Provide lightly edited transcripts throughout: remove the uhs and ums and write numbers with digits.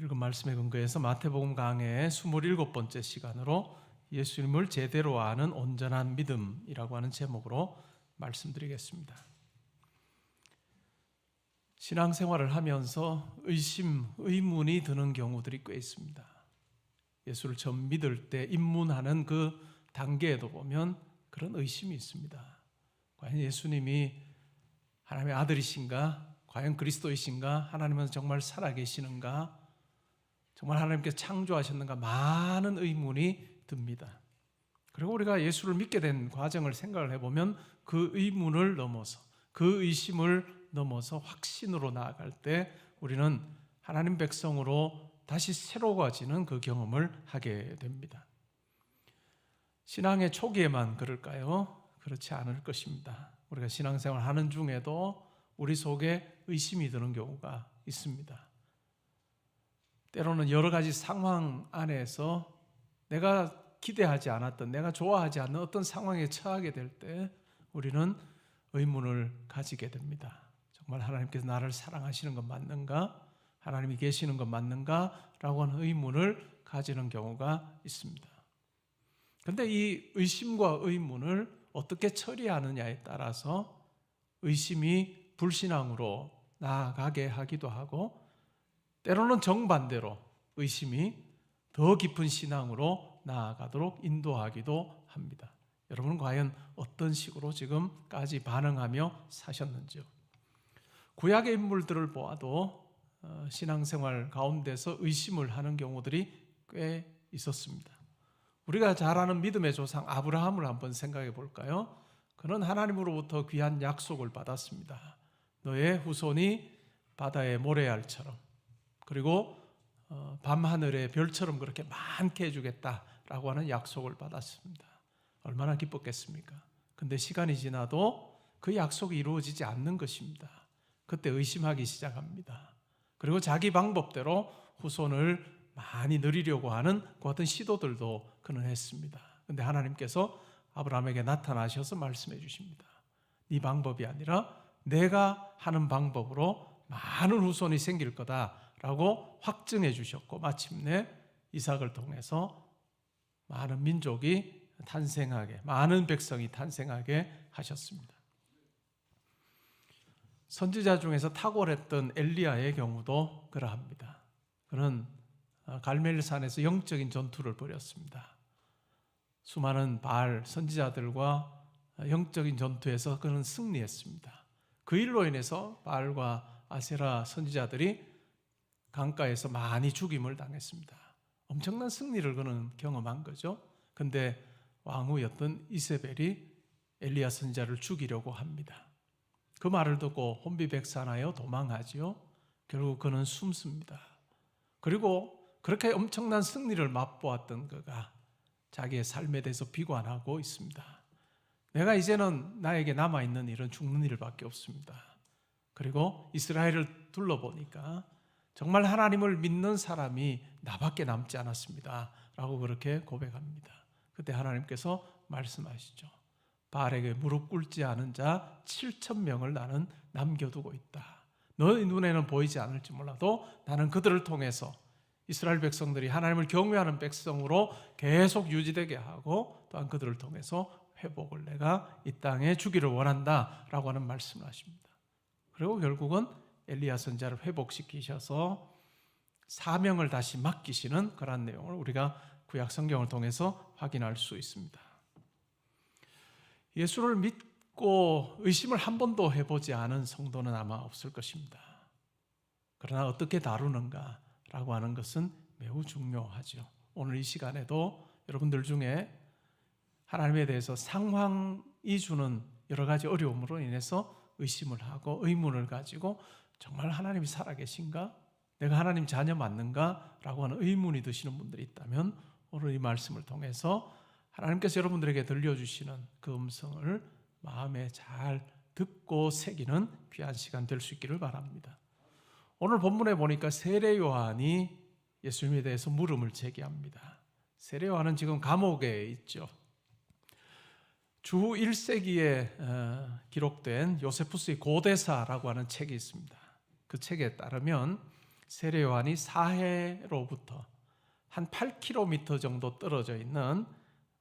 읽은 말씀에 근거해서 마태복음 강해의 27번째 시간으로 예수님을 제대로 아는 온전한 믿음이라고 하는 제목으로 말씀드리겠습니다. 신앙생활을 하면서 의문이 드는 경우들이 꽤 있습니다. 예수를 처음 믿을 때 입문하는 그 단계에도 보면 그런 의심이 있습니다. 과연 예수님이 하나님의 아들이신가? 과연 그리스도이신가? 하나님은 정말 살아계시는가? 정말 하나님께서 창조하셨는가? 많은 의문이 듭니다. 그리고 우리가 예수를 믿게 된 과정을 생각을 해보면 그 의문을 넘어서, 그 의심을 넘어서 확신으로 나아갈 때 우리는 하나님 백성으로 다시 새로워지는 그 경험을 하게 됩니다. 신앙의 초기에만 그럴까요? 그렇지 않을 것입니다. 우리가 신앙생활 하는 중에도 우리 속에 의심이 드는 경우가 있습니다. 때로는 여러 가지 상황 안에서 내가 기대하지 않았던, 내가 좋아하지 않는 어떤 상황에 처하게 될 때 우리는 의문을 가지게 됩니다. 정말 하나님께서 나를 사랑하시는 것 맞는가? 하나님이 계시는 것 맞는가? 라고 하는 의문을 가지는 경우가 있습니다. 그런데 이 의심과 의문을 어떻게 처리하느냐에 따라서 의심이 불신앙으로 나아가게 하기도 하고, 때로는 정반대로 의심이 더 깊은 신앙으로 나아가도록 인도하기도 합니다. 여러분은 과연 어떤 식으로 지금까지 반응하며 사셨는지요? 구약의 인물들을 보아도 신앙생활 가운데서 의심을 하는 경우들이 꽤 있었습니다. 우리가 잘 아는 믿음의 조상 아브라함을 한번 생각해 볼까요? 그는 하나님으로부터 귀한 약속을 받았습니다. 너의 후손이 바다의 모래알처럼, 그리고 밤하늘의 별처럼 그렇게 많게 해주겠다라고 하는 약속을 받았습니다. 얼마나 기뻤겠습니까? 근데 시간이 지나도 그 약속이 이루어지지 않는 것입니다. 그때 의심하기 시작합니다. 그리고 자기 방법대로 후손을 많이 누리려고 하는 그 같은 시도들도 그는 했습니다. 근데 하나님께서 아브라함에게 나타나셔서 말씀해 주십니다. 네 방법이 아니라 내가 하는 방법으로 많은 후손이 생길 거다라고 확증해 주셨고, 마침내 이삭을 통해서 많은 민족이 탄생하게, 많은 백성이 탄생하게 하셨습니다. 선지자 중에서 탁월했던 엘리야의 경우도 그러합니다. 그는 갈멜산에서 영적인 전투를 벌였습니다. 수많은 바알 선지자들과 영적인 전투에서 그는 승리했습니다. 그 일로 인해서 바알과 아세라 선지자들이 강가에서 많이 죽임을 당했습니다. 엄청난 승리를 그는 경험한 거죠. 근데 왕후였던 이세벨이 엘리야 선지자를 죽이려고 합니다. 그 말을 듣고 혼비백산하여 도망하지요. 결국 그는 숨습니다. 그리고 그렇게 엄청난 승리를 맛보았던 그가 자기의 삶에 대해서 비관하고 있습니다. 내가 이제는 나에게 남아있는 일은 죽는 일밖에 없습니다. 그리고 이스라엘을 둘러보니까 정말 하나님을 믿는 사람이 나밖에 남지 않았습니다 라고 그렇게 고백합니다. 그때 하나님께서 말씀하시죠. 바알에게 무릎 꿇지 않은 자 7,000명을 나는 남겨두고 있다. 너희 눈에는 보이지 않을지 몰라도 나는 그들을 통해서 이스라엘 백성들이 하나님을 경외하는 백성으로 계속 유지되게 하고, 또한 그들을 통해서 회복을 내가 이 땅에 주기를 원한다라고 하는 말씀을 하십니다. 그리고 결국은 엘리야 선지자를 회복시키셔서 사명을 다시 맡기시는 그런 내용을 우리가 구약 성경을 통해서 확인할 수 있습니다. 예수를 믿고 의심을 한 번도 해보지 않은 성도는 아마 없을 것입니다. 그러나 어떻게 다루는가라고 하는 것은 매우 중요하죠. 오늘 이 시간에도 여러분들 중에 하나님에 대해서 상황이 주는 여러 가지 어려움으로 인해서 의심을 하고 의문을 가지고 정말 하나님이 살아계신가? 내가 하나님 자녀 맞는가? 라고 하는 의문이 드시는 분들이 있다면 오늘 이 말씀을 통해서 하나님께서 여러분들에게 들려주시는 그 음성을 마음에 잘 듣고 새기는 귀한 시간 될 수 있기를 바랍니다. 오늘 본문에 보니까 세례 요한이 예수님에 대해서 물음을 제기합니다. 세례 요한은 지금 감옥에 있죠. 주 1세기에 기록된 요세푸스의 고대사라고 하는 책이 있습니다. 그 책에 따르면 세례 요한이 사해로부터 한 8km 정도 떨어져 있는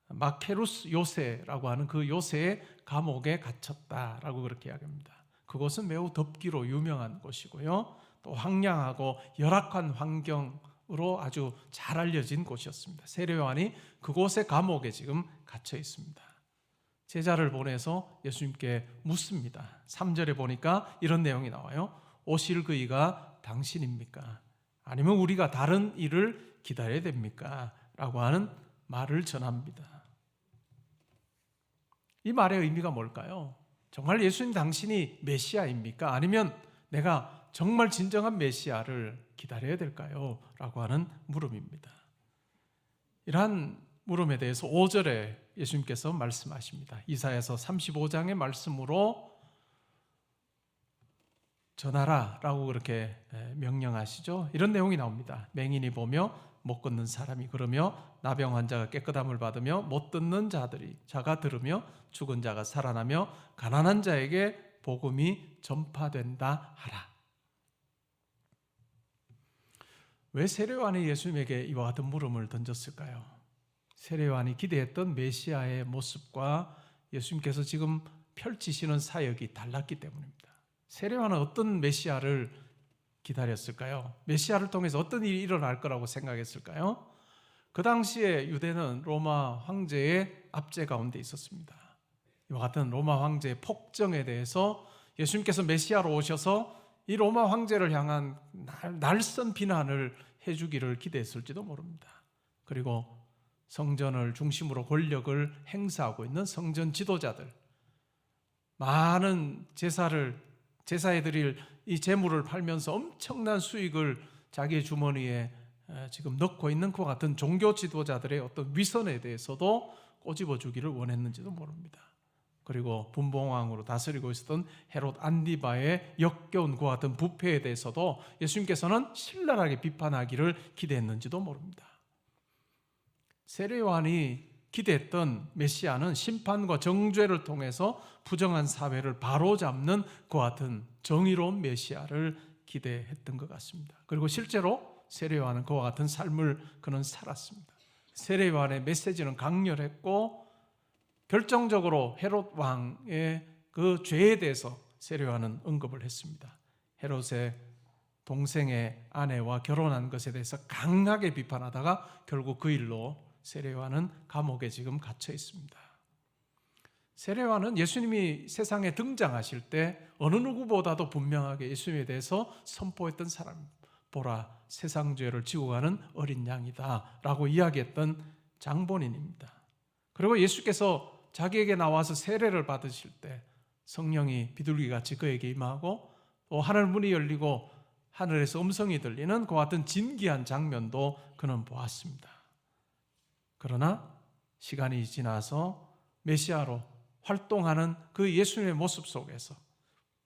마케루스 요새라고 하는 그 요새의 감옥에 갇혔다라고 그렇게 이야기합니다. 그곳은 매우 덥기로 유명한 곳이고요. 또 황량하고 열악한 환경으로 아주 잘 알려진 곳이었습니다. 세례 요한이 그곳의 감옥에 지금 갇혀 있습니다. 제자를 보내서 예수님께 묻습니다. 3절에 보니까 이런 내용이 나와요. 오실 그이가 당신입니까? 아니면 우리가 다른 일을 기다려야 됩니까? 라고 하는 말을 전합니다. 이 말의 의미가 뭘까요? 정말 예수님 당신이 메시아입니까? 아니면 내가 정말 진정한 메시아를 기다려야 될까요? 라고 하는 물음입니다. 이러한 물음에 대해서 5절에 예수님께서 말씀하십니다. 이사야서 35장의 말씀으로 전하라 라고 그렇게 명령하시죠. 이런 내용이 나옵니다. 맹인이 보며 못 걷는 사람이 걸으며 나병 환자가 깨끗함을 받으며 못 듣는 자가 들으며 죽은 자가 살아나며 가난한 자에게 복음이 전파된다 하라. 왜 세례 요한이 예수님에게 이와 같은 물음을 던졌을까요? 세례 요한이 기대했던 메시아의 모습과 예수님께서 지금 펼치시는 사역이 달랐기 때문입니다. 세례 요한은 어떤 메시아를 기다렸을까요? 메시아를 통해서 어떤 일이 일어날 거라고 생각했을까요? 그 당시에 유대는 로마 황제의 압제 가운데 있었습니다. 이와 같은 로마 황제의 폭정에 대해서 예수님께서 메시아로 오셔서 이 로마 황제를 향한 날선 비난을 해주기를 기대했을지도 모릅니다. 그리고 성전을 중심으로 권력을 행사하고 있는 성전 지도자들, 많은 제사에 드릴 이 재물을 팔면서 엄청난 수익을 자기의 주머니에 지금 넣고 있는 그와 같은 종교 지도자들의 어떤 위선에 대해서도 꼬집어 주기를 원했는지도 모릅니다. 그리고 분봉왕으로 다스리고 있었던 헤롯 안디바의 역겨운 그와 같은 부패에 대해서도 예수님께서는 신랄하게 비판하기를 기대했는지도 모릅니다. 세례 요한이 기대했던 메시아는 심판과 정죄를 통해서 부정한 사회를 바로잡는 그와 같은 정의로운 메시아를 기대했던 것 같습니다. 그리고 실제로 세례 요한은 그와 같은 삶을 그는 살았습니다. 세례 요한의 메시지는 강렬했고 결정적으로 헤롯 왕의 그 죄에 대해서 세례 요한은 언급을 했습니다. 헤롯의 동생의 아내와 결혼한 것에 대해서 강하게 비판하다가 결국 그 일로 세례 요한은 감옥에 지금 갇혀 있습니다. 세례 요한은 예수님이 세상에 등장하실 때 어느 누구보다도 분명하게 예수님에 대해서 선포했던 사람입니다. 보라, 세상 죄를 지고 가는 어린 양이다 라고 이야기했던 장본인입니다. 그리고 예수께서 자기에게 나와서 세례를 받으실 때 성령이 비둘기같이 그에게 임하고 또 하늘 문이 열리고 하늘에서 음성이 들리는 그와 같은 진기한 장면도 그는 보았습니다. 그러나 시간이 지나서 메시아로 활동하는 그 예수님의 모습 속에서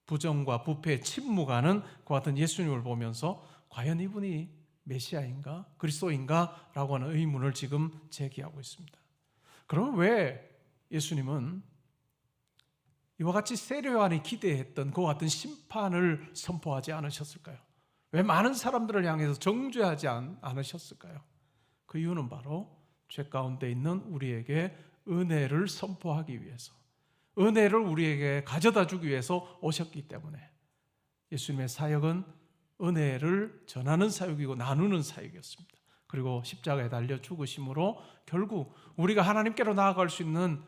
부정과 부패에 침묵하는 그와 같은 예수님을 보면서 과연 이분이 메시아인가? 그리스도인가? 라고 하는 의문을 지금 제기하고 있습니다. 그러면 왜 예수님은 이와 같이 세례 요한이 기대했던 그와 같은 심판을 선포하지 않으셨을까요? 왜 많은 사람들을 향해서 정죄하지 않으셨을까요? 그 이유는 바로 죄 가운데 있는 우리에게 은혜를 선포하기 위해서, 은혜를 우리에게 가져다 주기 위해서 오셨기 때문에 예수님의 사역은 은혜를 전하는 사역이고 나누는 사역이었습니다. 그리고 십자가에 달려 죽으심으로 결국 우리가 하나님께로 나아갈 수 있는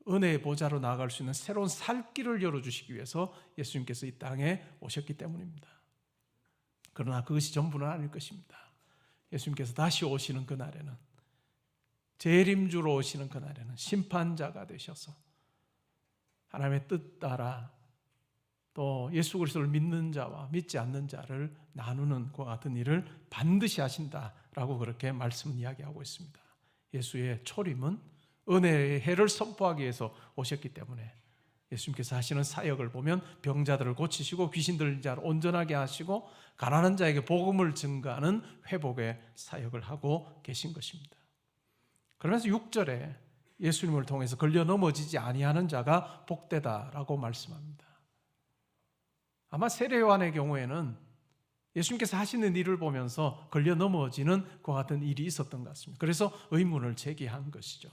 은혜의 보좌로 나아갈 수 있는 새로운 살 길을 열어주시기 위해서 예수님께서 이 땅에 오셨기 때문입니다. 그러나 그것이 전부는 아닐 것입니다. 예수님께서 다시 오시는 그날에는, 재림주로 오시는 그날에는 심판자가 되셔서 하나님의 뜻 따라 또 예수 그리스도를 믿는 자와 믿지 않는 자를 나누는 그와 같은 일을 반드시 하신다라고 그렇게 말씀은 이야기하고 있습니다. 예수의 초림은 은혜의 해를 선포하기 위해서 오셨기 때문에 예수님께서 하시는 사역을 보면 병자들을 고치시고 귀신 들린 자를 온전하게 하시고 가난한 자에게 복음을 증가하는 회복의 사역을 하고 계신 것입니다. 그러면서 6절에 예수님을 통해서 걸려 넘어지지 아니하는 자가 복되다라고 말씀합니다. 아마 세례 요한의 경우에는 예수님께서 하시는 일을 보면서 걸려 넘어지는 그와 같은 일이 있었던 것 같습니다. 그래서 의문을 제기한 것이죠.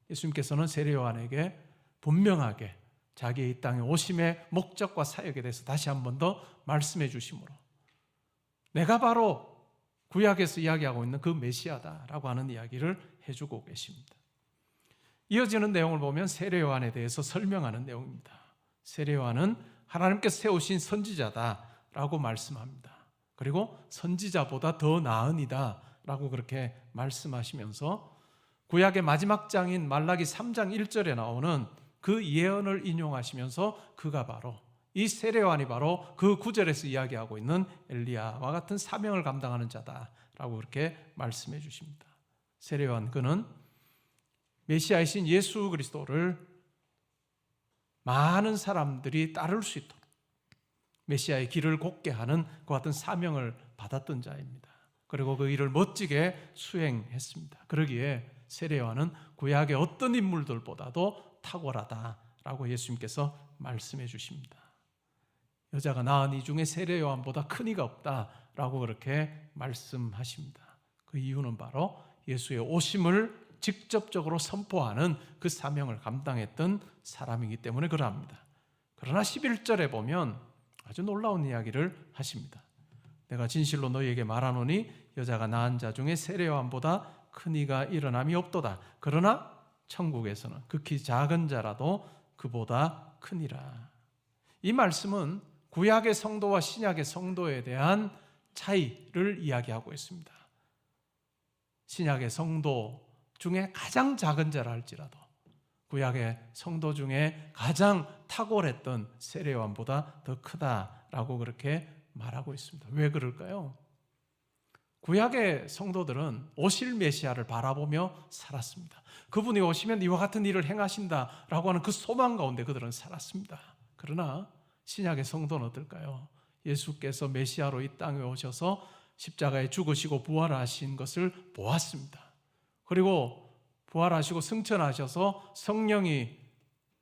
예수님께서는 세례 요한에게 분명하게 자기의 이 땅에 오심의 목적과 사역에 대해서 다시 한 번 더 말씀해 주심으로 내가 바로 구약에서 이야기하고 있는 그 메시아다라고 하는 이야기를 해주고 계십니다. 이어지는 내용을 보면 세례 요한에 대해서 설명하는 내용입니다. 세례 요한은 하나님께서 세우신 선지자다라고 말씀합니다. 그리고 선지자보다 더 나은 이다 라고 그렇게 말씀하시면서 구약의 마지막 장인 말라기 3장 1절에 나오는 그 예언을 인용하시면서 그가 바로 이 세례 요한이 바로 그 구절에서 이야기하고 있는 엘리야와 같은 사명을 감당하는 자다라고 그렇게 말씀해 주십니다. 세례 요한 그는 메시아이신 예수 그리스도를 많은 사람들이 따를 수 있도록 메시아의 길을 곱게 하는 그 같은 사명을 받았던 자입니다. 그리고 그 일을 멋지게 수행했습니다. 그러기에 세례 요한은 구약의 어떤 인물들보다도 탁월하다라고 예수님께서 말씀해 주십니다. 여자가 낳은 이 중에 세례 요한보다 큰 이가 없다라고 그렇게 말씀하십니다. 그 이유는 바로 예수의 오심을 직접적으로 선포하는 그 사명을 감당했던 사람이기 때문에 그러합니다. 그러나 11절에 보면 아주 놀라운 이야기를 하십니다. 내가 진실로 너희에게 말하노니 여자가 낳은 자 중에 세례 요한보다 큰 이가 일어남이 없도다. 그러나 천국에서는 극히 작은 자라도 그보다 크니라. 이 말씀은 구약의 성도와 신약의 성도에 대한 차이를 이야기하고 있습니다. 신약의 성도 중에 가장 작은 자라 할지라도 구약의 성도 중에 가장 탁월했던 세례 요한보다 더 크다라고 그렇게 말하고 있습니다. 왜 그럴까요? 구약의 성도들은 오실 메시아를 바라보며 살았습니다. 그분이 오시면 이와 같은 일을 행하신다라고 하는 그 소망 가운데 그들은 살았습니다. 그러나 신약의 성도는 어떨까요? 예수께서 메시아로 이 땅에 오셔서 십자가에 죽으시고 부활하신 것을 보았습니다. 그리고 부활하시고 승천하셔서 성령이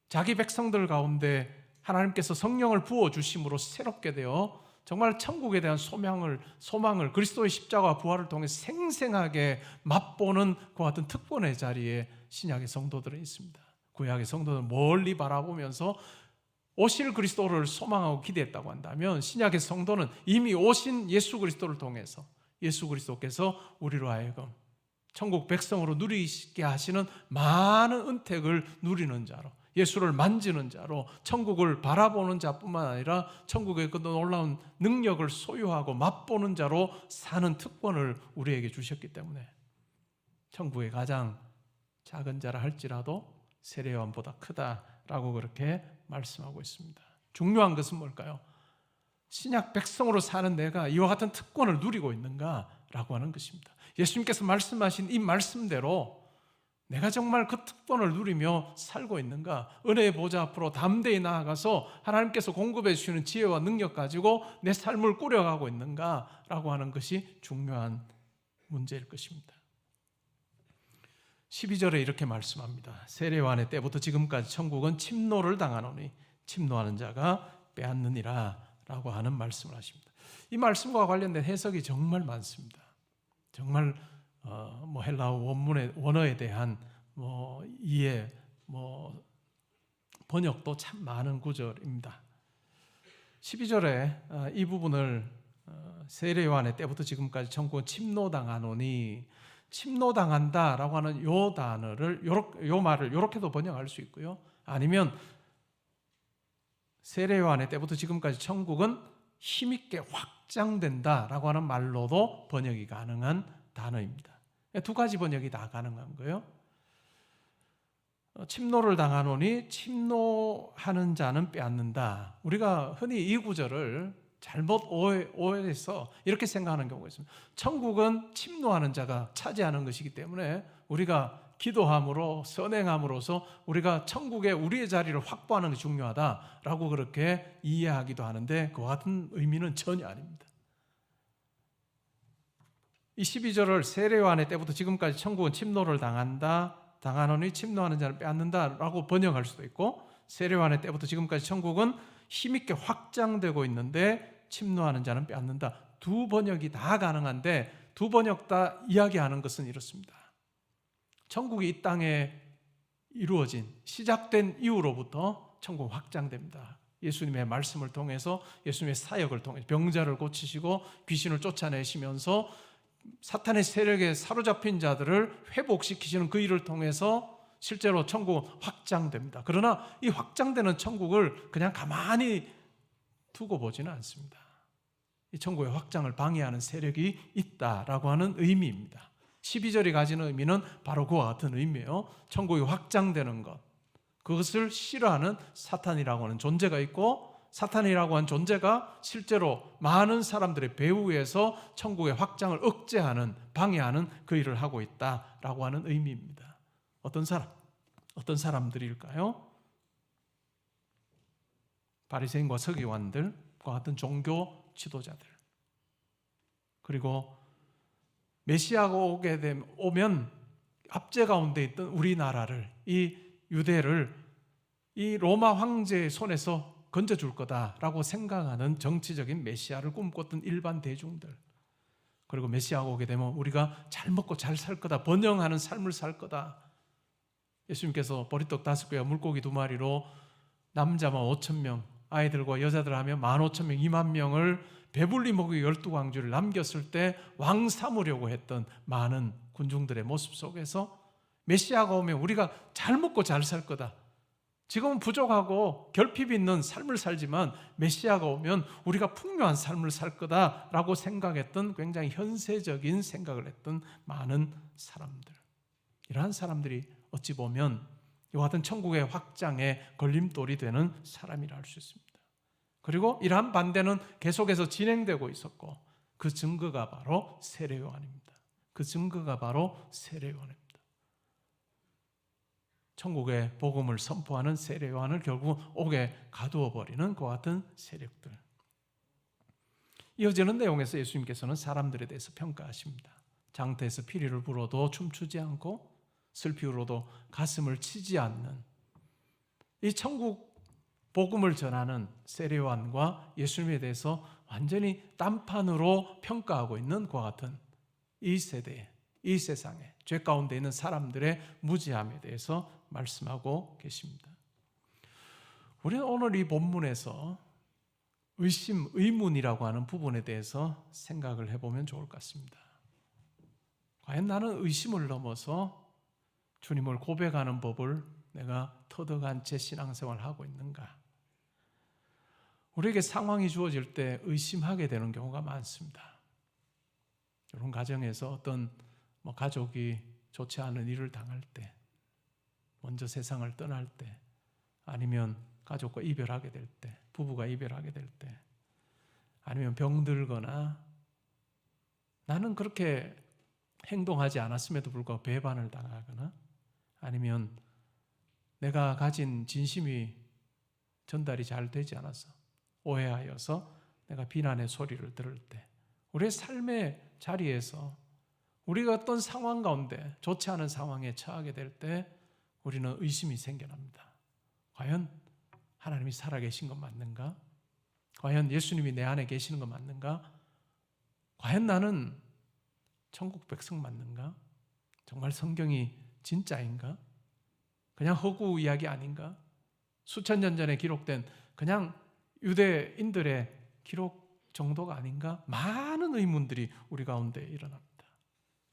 자기 백성들 가운데 하나님께서 성령을 부어주심으로 새롭게 되어 정말 천국에 대한 소망을 그리스도의 십자가와 부활을 통해 생생하게 맛보는 그와 같은 특권의 자리에 신약의 성도들은 있습니다. 구약의 성도들은 멀리 바라보면서 오실 그리스도를 소망하고 기대했다고 한다면 신약의 성도는 이미 오신 예수 그리스도를 통해서 예수 그리스도께서 우리로 하여금 천국 백성으로 누리게 하시는 많은 은택을 누리는 자로 예수를 만지는 자로 천국을 바라보는 자뿐만 아니라 천국의 그 놀라운 능력을 소유하고 맛보는 자로 사는 특권을 우리에게 주셨기 때문에 천국의 가장 작은 자라 할지라도 세례 요한보다 크다라고 그렇게 말씀하고 있습니다. 중요한 것은 뭘까요? 신약 백성으로 사는 내가 이와 같은 특권을 누리고 있는가라고 하는 것입니다. 예수님께서 말씀하신 이 말씀대로 내가 정말 그 특권을 누리며 살고 있는가? 은혜의 보좌 앞으로 담대히 나아가서 하나님께서 공급해 주시는 지혜와 능력 가지고 내 삶을 꾸려가고 있는가라고 하는 것이 중요한 문제일 것입니다. 12절에 이렇게 말씀합니다. 세례 요한의 때부터 지금까지 천국은 침노를 당하노니 침노하는 자가 빼앗느니라 라고 하는 말씀을 하십니다. 이 말씀과 관련된 해석이 정말 많습니다. 정말 헬라어 원어에 대한 이해, 번역도 참 많은 구절입니다. 12절에 이 부분을 세례 요한의 때부터 지금까지 천국은 침노당하노니 침노당한다라고 하는 요 단어를 요 말을 이렇게도 번역할 수 있고요. 아니면 세례 요한의 때부터 지금까지 천국은 힘있게 확장된다라고 하는 말로도 번역이 가능한 단어입니다. 두 가지 번역이 다 가능한 거예요. 침노를 당하노니 침노하는 자는 빼앗는다. 우리가 흔히 이 구절을 잘못 오해해서 이렇게 생각하는 경우가 있습니다. 천국은 침노하는 자가 차지하는 것이기 때문에 우리가 기도함으로 선행함으로써 우리가 천국에 우리의 자리를 확보하는 게 중요하다라고 그렇게 이해하기도 하는데 그와 같은 의미는 전혀 아닙니다. 이 12절을 세례 요한의 때부터 지금까지 천국은 침노를 당하노니 침노하는 자를 빼앗는다라고 번역할 수도 있고 세례 요한의 때부터 지금까지 천국은 힘있게 확장되고 있는데 침노하는 자는 빼앗는다. 두 번역이 다 가능한데 두 번역 다 이야기하는 것은 이렇습니다. 천국이 이 땅에 이루어진 시작된 이후로부터 천국 확장됩니다. 예수님의 말씀을 통해서 예수님의 사역을 통해서 병자를 고치시고 귀신을 쫓아내시면서 사탄의 세력에 사로잡힌 자들을 회복시키시는 그 일을 통해서 실제로 천국은 확장됩니다. 그러나 이 확장되는 천국을 그냥 가만히 두고 보지는 않습니다. 이 천국의 확장을 방해하는 세력이 있다라고 하는 의미입니다. 12절이 가지는 의미는 바로 그와 같은 의미예요. 천국이 확장되는 것, 그것을 싫어하는 사탄이라고 하는 존재가 있고, 사탄이라고 하는 존재가 실제로 많은 사람들의 배후에서 천국의 확장을 억제하는, 방해하는 그 일을 하고 있다라고 하는 의미입니다. 어떤 사람들일까요? 바리새인과 서기관들과 같은 종교 지도자들, 그리고 메시아가 오면 압제 가운데 있던 우리나라를, 이 유대를 이 로마 황제의 손에서 건져줄 거다라고 생각하는 정치적인 메시아를 꿈꿨던 일반 대중들, 그리고 메시아가 오게 되면 우리가 잘 먹고 잘 살 거다, 번영하는 삶을 살 거다. 예수님께서 보리떡 5개와 물고기 2마리로 남자만 5,000명, 아이들과 여자들 하면 15,000명, 2만 명을 배불리 먹이 12광주를 남겼을 때 왕 삼으려고 했던 많은 군중들의 모습 속에서 메시아가 오면 우리가 잘 먹고 잘 살 거다, 지금은 부족하고 결핍 있는 삶을 살지만 메시아가 오면 우리가 풍요한 삶을 살 거다라고 생각했던, 굉장히 현세적인 생각을 했던 많은 사람들, 이러한 사람들이 어찌 보면 이와 같은 천국의 확장에 걸림돌이 되는 사람이라 할 수 있습니다. 그리고 이러한 반대는 계속해서 진행되고 있었고, 그 증거가 바로 세례 요한입니다. 그 증거가 바로 세례 요한입니다. 천국의 복음을 선포하는 세례 요한을 결국 옥에 가두어 버리는 그와 같은 세력들. 이어지는 내용에서 예수님께서는 사람들에 대해서 평가하십니다. 장태에서 피리를 불어도 춤추지 않고 슬피 울어도 가슴을 치지 않는, 이 천국 복음을 전하는 세례 요한과 예수님에 대해서 완전히 딴판으로 평가하고 있는 그와 같은 이 세대에, 이 세상에 죄 가운데 있는 사람들의 무지함에 대해서 말씀하고 계십니다. 우리는 오늘 이 본문에서 의심, 의문이라고 하는 부분에 대해서 생각을 해보면 좋을 것 같습니다. 과연 나는 의심을 넘어서 주님을 고백하는 법을 내가 터득한 제 신앙생활을 하고 있는가? 우리에게 상황이 주어질 때 의심하게 되는 경우가 많습니다. 이런 가정에서 어떤 가족이 좋지 않은 일을 당할 때, 먼저 세상을 떠날 때, 아니면 가족과 이별하게 될 때, 부부가 이별하게 될 때, 아니면 병들거나 나는 그렇게 행동하지 않았음에도 불구하고 배반을 당하거나, 아니면 내가 가진 진심이 전달이 잘 되지 않아서 오해하여서 내가 비난의 소리를 들을 때, 우리의 삶의 자리에서 우리가 어떤 상황 가운데 좋지 않은 상황에 처하게 될 때 우리는 의심이 생겨납니다. 과연 하나님이 살아계신 것 맞는가? 과연 예수님이 내 안에 계시는 것 맞는가? 과연 나는 천국 백성 맞는가? 정말 성경이 진짜인가? 그냥 허구 이야기 아닌가? 수천 년 전에 기록된 그냥 유대인들의 기록 정도가 아닌가? 많은 의문들이 우리 가운데 일어납니다.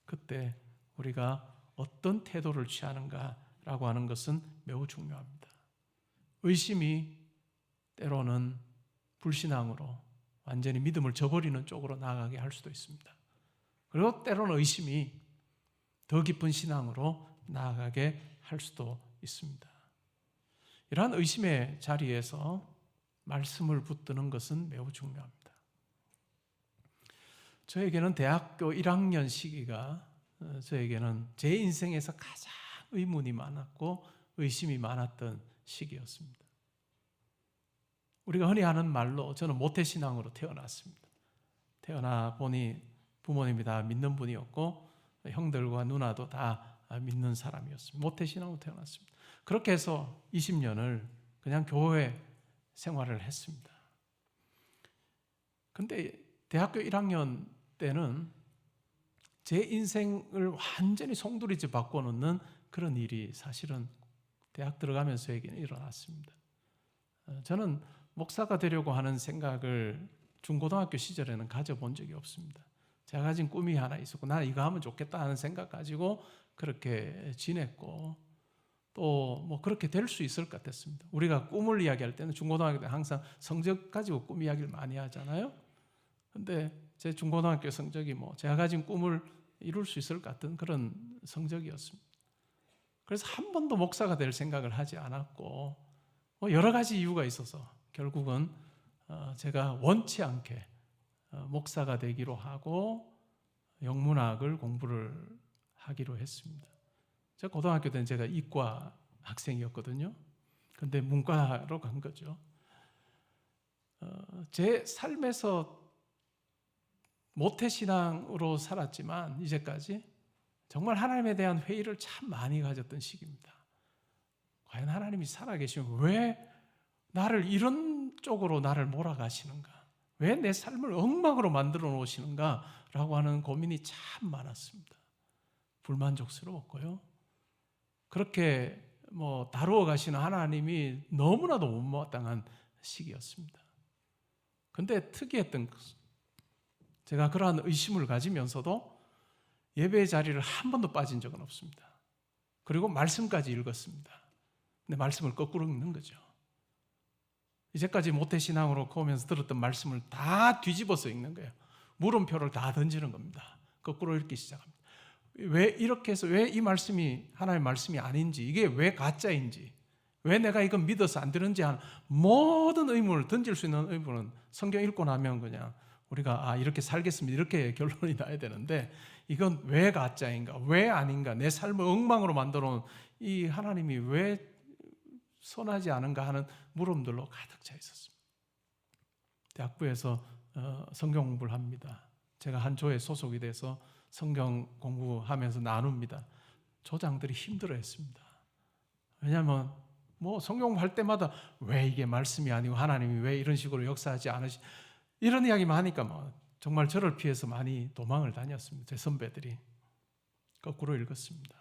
그때 우리가 어떤 태도를 취하는가라고 하는 것은 매우 중요합니다. 의심이 때로는 불신앙으로 완전히 믿음을 저버리는 쪽으로 나아가게 할 수도 있습니다. 그리고 때로는 의심이 더 깊은 신앙으로 나아가게 할 수도 있습니다. 이러한 의심의 자리에서 말씀을 붙드는 것은 매우 중요합니다. 저에게는 대학교 1학년 시기가 저에게는 제 인생에서 가장 의문이 많았고 의심이 많았던 시기였습니다. 우리가 흔히 하는 말로 저는 모태신앙으로 태어났습니다. 태어나 보니 부모님이 다 믿는 분이었고 형들과 누나도 다 믿는 사람이었습니다. 모태신앙으로 태어났습니다. 그렇게 해서 20년을 그냥 교회 생활을 했습니다. 근데 대학교 1학년 때는 제 인생을 완전히 송두리째 바꿔놓는 그런 일이 사실은 대학 들어가면서에게는 일어났습니다. 저는 목사가 되려고 하는 생각을 중고등학교 시절에는 가져본 적이 없습니다. 제가 가진 꿈이 하나 있었고 나는 이거 하면 좋겠다 하는 생각 가지고 그렇게 지냈고 또 뭐 그렇게 될 수 있을 것 같았습니다. 우리가 꿈을 이야기할 때는 중고등학교 때 항상 성적 가지고 꿈 이야기를 많이 하잖아요. 근데 제 중고등학교 성적이 뭐 제가 가진 꿈을 이룰 수 있을 것 같은 그런 성적이었습니다. 그래서 한 번도 목사가 될 생각을 하지 않았고 뭐 여러 가지 이유가 있어서 결국은 제가 원치 않게 목사가 되기로 하고 영문학을 공부를 하기로 했습니다. 제가 고등학교 때는 제가 이과 학생이었거든요. 근데 문과로 간 거죠. 제 삶에서 모태신앙으로 살았지만 이제까지 정말 하나님에 대한 회의를 참 많이 가졌던 시기입니다. 과연 하나님이 살아계시면 왜 나를 이런 쪽으로 나를 몰아가시는가? 왜 내 삶을 엉망으로 만들어 놓으시는가? 라고 하는 고민이 참 많았습니다. 불만족스러웠고요. 그렇게 뭐 다루어 가시는 하나님이 너무나도 못마땅한 시기였습니다. 근데 특이했던 것은 제가 그러한 의심을 가지면서도 예배의 자리를 한 번도 빠진 적은 없습니다. 그리고 말씀까지 읽었습니다. 근데 말씀을 거꾸로 읽는 거죠. 이제까지 모태신앙으로 오면서 들었던 말씀을 다 뒤집어서 읽는 거예요. 물음표를 다 던지는 겁니다. 거꾸로 읽기 시작합니다. 왜 이렇게 해서 왜 이 말씀이 하나님의 말씀이 아닌지, 이게 왜 가짜인지, 왜 내가 이건 믿어서 안 되는지 하는 모든 의문을 던질 수 있는 의문은 성경 읽고 나면 그냥 우리가 이렇게 살겠습니다 이렇게 결론이 나야 되는데 이건 왜 가짜인가, 왜 아닌가, 내 삶을 엉망으로 만들어 놓은 이 하나님이 왜 선하지 않은가 하는 물음들로 가득 차 있었습니다. 대학부에서 성경 공부를 합니다. 제가 한 조에 소속이 돼서 성경 공부하면서 나눕니다. 조장들이 힘들어했습니다. 왜냐하면 뭐 성경 공부할 때마다 왜 이게 말씀이 아니고 하나님이 왜 이런 식으로 역사하지 않으시 이런 이야기만 하니까 뭐 정말 저를 피해서 많이 도망을 다녔습니다. 제 선배들이. 거꾸로 읽었습니다.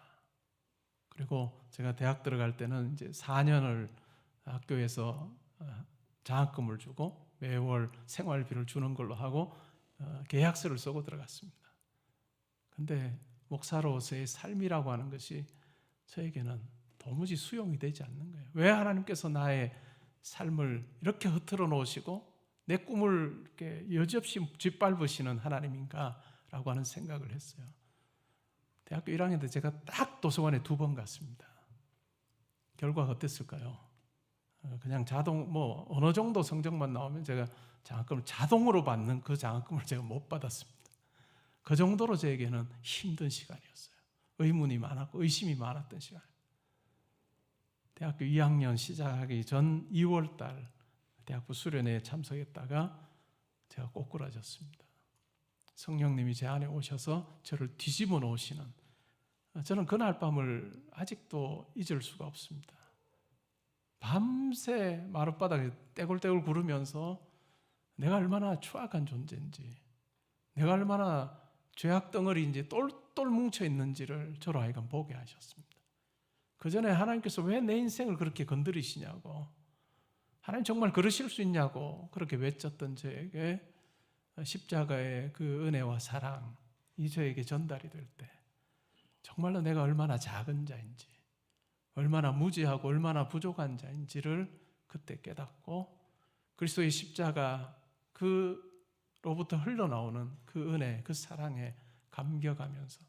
그리고 제가 대학 들어갈 때는 이제 4년을 학교에서 장학금을 주고 매월 생활비를 주는 걸로 하고 계약서를 쓰고 들어갔습니다. 근데 목사로서의 삶이라고 하는 것이 저에게는 도무지 수용이 되지 않는 거예요. 왜 하나님께서 나의 삶을 이렇게 흐트러 놓으시고 내 꿈을 이렇게 여지없이 짓밟으시는 하나님인가라고 하는 생각을 했어요. 대학교 1학년 때 제가 딱 도서관에 2번 갔습니다. 결과가 어땠을까요? 그냥 자동 뭐 어느 정도 성적만 나오면 제가 장학금을 자동으로 받는 그 장학금을 제가 못 받았습니다. 그 정도로 저에게는 힘든 시간이었어요. 의문이 많았고 의심이 많았던 시간. 대학교 2학년 시작하기 전 2월 달 대학부 수련회에 참석했다가 제가 꼬꾸라졌습니다. 성령님이 제 안에 오셔서 저를 뒤집어 놓으시는, 저는 그날 밤을 아직도 잊을 수가 없습니다. 밤새 마룻바닥에 떼굴떼굴 구르면서 내가 얼마나 추악한 존재인지, 내가 얼마나 죄악 덩어리인지 똘똘 뭉쳐 있는지를 저로 하여금 보게 하셨습니다. 그 전에 하나님께서 왜 내 인생을 그렇게 건드리시냐고, 하나님 정말 그러실 수 있냐고 그렇게 외쳤던 저에게 십자가의 그 은혜와 사랑이 저에게 전달이 될 때 정말로 내가 얼마나 작은 자인지, 얼마나 무지하고 얼마나 부족한 자인지를 그때 깨닫고 그리스도의 십자가 그로부터 흘러나오는 그 은혜, 그 사랑에 감격하면서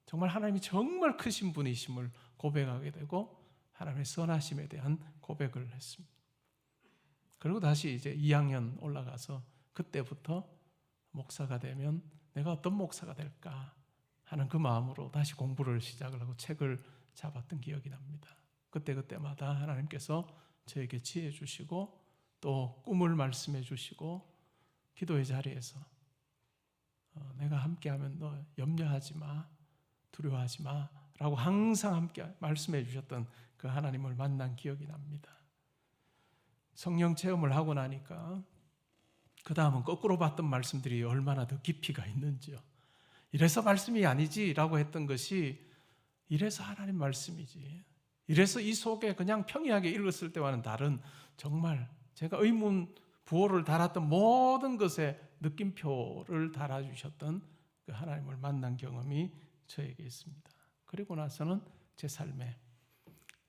정말 하나님이 정말 크신 분이심을 고백하게 되고 하나님의 선하심에 대한 고백을 했습니다. 그리고 다시 이제 2학년 올라가서 그때부터 목사가 되면 내가 어떤 목사가 될까 하는 그 마음으로 다시 공부를 시작을 하고 책을 잡았던 기억이 납니다. 그때마다 하나님께서 저에게 지혜 주시고 또 꿈을 말씀해 주시고 기도의 자리에서 내가 함께하면 너 염려하지 마, 두려워하지 마 라고 항상 함께 말씀해 주셨던 그 하나님을 만난 기억이 납니다. 성령 체험을 하고 나니까 그 다음은 거꾸로 봤던 말씀들이 얼마나 더 깊이가 있는지요. 이래서 말씀이 아니지라고 했던 것이 이래서 하나님 말씀이지. 이래서 이 속에 그냥 평이하게 읽었을 때와는 다른 정말 제가 의문 부호를 달았던 모든 것에 느낌표를 달아주셨던 그 하나님을 만난 경험이 저에게 있습니다. 그리고 나서는 제 삶에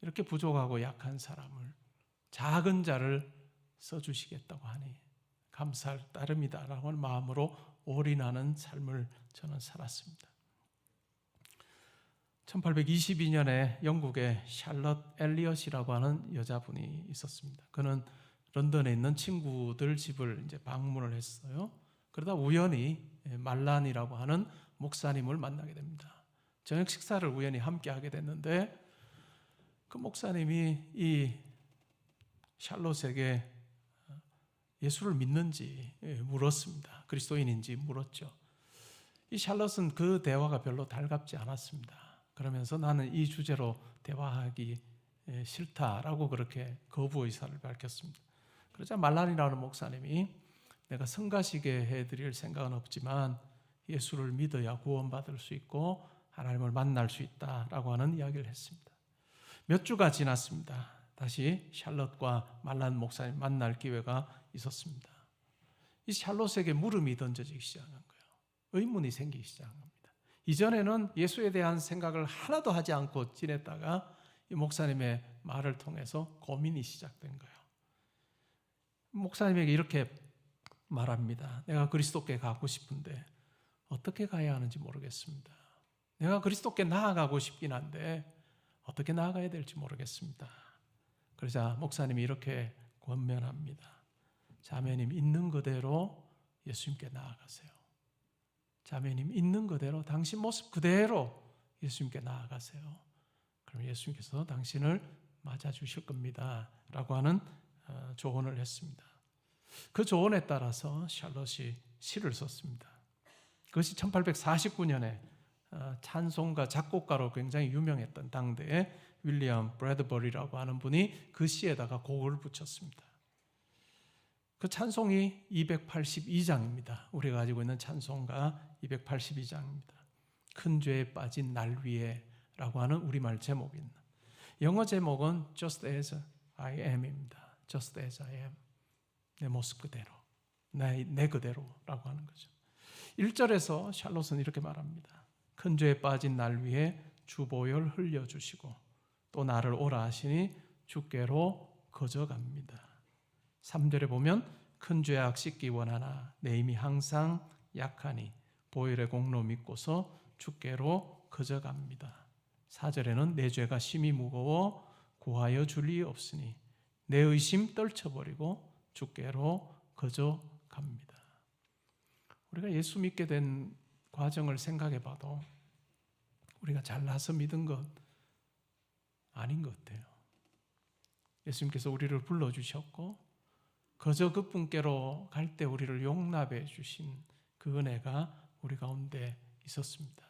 이렇게 부족하고 약한 사람을, 작은 자를 써주시겠다고 하니 감사할 따름이다라고 하는 마음으로 올인하는 삶을 저는 살았습니다. 1822년에 영국에 샬럿 엘리엇이라고 하는 여자분이 있었습니다. 그는 런던에 있는 친구들 집을 이제 방문을 했어요. 그러다 우연히 말란이라고 하는 목사님을 만나게 됩니다. 저녁 식사를 우연히 함께 하게 됐는데 그 목사님이 이 샬롯에게 예수를 믿는지 물었습니다. 그리스도인인지 물었죠. 이 샬롯은 그 대화가 별로 달갑지 않았습니다. 그러면서 나는 이 주제로 대화하기 싫다라고 그렇게 거부 의사를 밝혔습니다. 그러자 말란이라는 목사님이 내가 성가시게 해드릴 생각은 없지만 예수를 믿어야 구원받을 수 있고 하나님을 만날 수 있다라고 하는 이야기를 했습니다. 몇 주가 지났습니다. 다시 샬롯과 말란 목사님 만날 기회가 있었습니다. 이 샬롯에게 물음이 던져지기 시작한 거예요. 의문이 생기기 시작한 겁니다. 이전에는 예수에 대한 생각을 하나도 하지 않고 지냈다가 이 목사님의 말을 통해서 고민이 시작된 거예요. 목사님에게 이렇게 말합니다. 내가 그리스도께 가고 싶은데 어떻게 가야 하는지 모르겠습니다. 내가 그리스도께 나아가고 싶긴 한데 어떻게 나아가야 될지 모르겠습니다. 그러자 목사님이 이렇게 권면합니다. 자매님 있는 그대로 예수님께 나아가세요. 자매님 있는 그대로 당신 모습 그대로 예수님께 나아가세요. 그럼 예수님께서 당신을 맞아주실 겁니다 라고 하는 조언을 했습니다. 그 조언에 따라서 샬롯이 시를 썼습니다. 그것이 1849년에 찬송가 작곡가로 굉장히 유명했던 당대의 윌리엄 브래드버리라고 하는 분이 그 시에다가 곡을 붙였습니다. 그 찬송이 282장입니다. 우리가 가지고 있는 찬송가 282장입니다. 큰 죄에 빠진 날 위에 라고 하는 우리말 제목입니다. 영어 제목은 Just as I am입니다. Just as I am. 내 모습 그대로, 내 그대로라고 하는 거죠. 1절에서 샬롯은 이렇게 말합니다. 큰 죄에 빠진 날 위에 주보혈 흘려주시고 또 나를 오라 하시니 주께로 거저갑니다. 3절에 보면 큰 죄악 씻기 원하나 내 힘이 항상 약하니 보혈의 공로 믿고서 주께로 거저갑니다. 4절에는 내 죄가 심히 무거워 구하여 줄 리 없으니 내 의심 떨쳐버리고 주께로 거저갑니다. 우리가 예수 믿게 된 과정을 생각해 봐도 우리가 잘나서 믿은 것 아닌 것 같아요. 예수님께서 우리를 불러주셨고 그저 그분께로 갈 때 우리를 용납해 주신 그 은혜가 우리 가운데 있었습니다.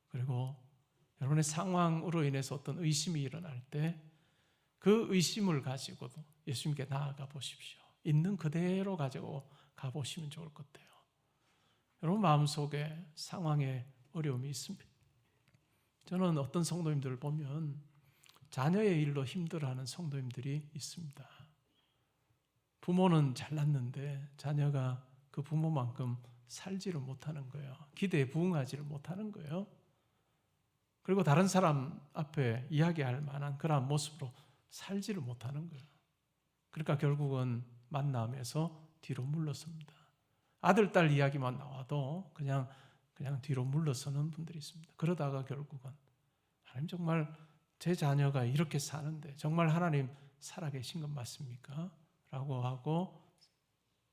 그리고 여러분의 상황으로 인해서 어떤 의심이 일어날 때 그 의심을 가지고도 예수님께 나아가 보십시오. 있는 그대로 가지고 가보시면 좋을 것 같아요. 여러분 마음속에 상황에 어려움이 있습니다. 저는 어떤 성도님들을 보면 자녀의 일로 힘들어하는 성도님들이 있습니다. 부모는 잘났는데 자녀가 그 부모만큼 살지를 못하는 거예요. 기대에 부응하지를 못하는 거예요. 그리고 다른 사람 앞에 이야기할 만한 그러한 모습으로 살지를 못하는 거예요. 그러니까 결국은 만남에서 뒤로 물러섭니다. 아들, 딸 이야기만 나와도 그냥 뒤로 물러서는 분들이 있습니다. 그러다가 결국은 하나님 정말 제 자녀가 이렇게 사는데 정말 하나님 살아계신 건 맞습니까? 라고 하고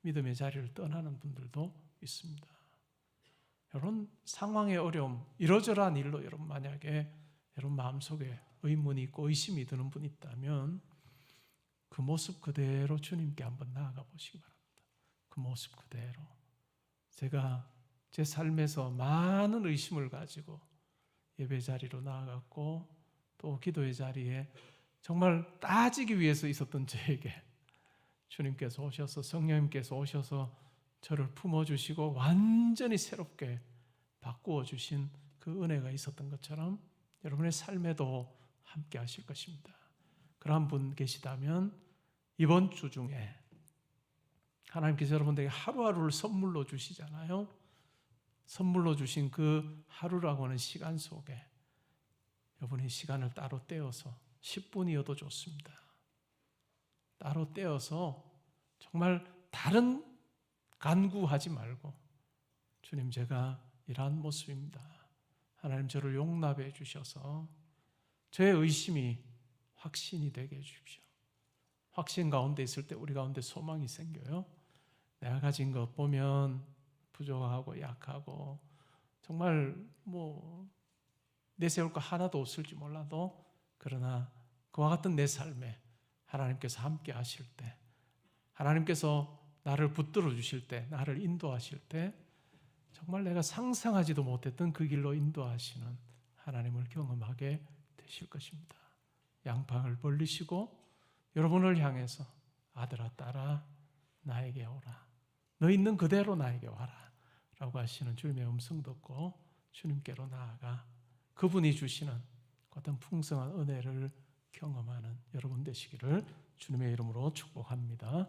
믿음의 자리를 떠나는 분들도 있습니다. 여러분 상황의 어려움, 이러저러한 일로 여러분 만약에 여러분 마음속에 의문이 있고 의심이 드는 분이 있다면 그 모습 그대로 주님께 한번 나아가 보시기 바랍니다. 그 모습 그대로. 제가 제 삶에서 많은 의심을 가지고 예배 자리로 나아갔고 또 기도의 자리에 정말 따지기 위해서 있었던 저에게 주님께서 오셔서 성령님께서 오셔서 저를 품어주시고 완전히 새롭게 바꾸어 주신 그 은혜가 있었던 것처럼 여러분의 삶에도 함께 하실 것입니다. 그런 분 계시다면 이번 주 중에 하나님께서 여러분들에게 하루하루를 선물로 주시잖아요. 선물로 주신 그 하루라고 하는 시간 속에 여러분이 시간을 따로 떼어서 10분이어도 좋습니다. 따로 떼어서 정말 다른 간구하지 말고 주님, 제가 이러한 모습입니다. 하나님, 저를 용납해 주셔서 저의 의심이 확신이 되게 해주십시오. 확신 가운데 있을 때 우리 가운데 소망이 생겨요. 내가 가진 것 보면 부족하고 약하고 정말 내세울 거 하나도 없을지 몰라도, 그러나 그와 같은 내 삶에 하나님께서 함께 하실 때, 하나님께서 나를 붙들어 주실 때, 나를 인도하실 때 정말 내가 상상하지도 못했던 그 길로 인도하시는 하나님을 경험하게 되실 것입니다. 양팔을 벌리시고 여러분을 향해서 아들아 딸아 나에게 오라, 너 있는 그대로 나에게 와라 라고 하시는 주님의 음성 듣고 주님께로 나아가 그분이 주시는 어떤 풍성한 은혜를 경험하는 여러분 되시기를 주님의 이름으로 축복합니다.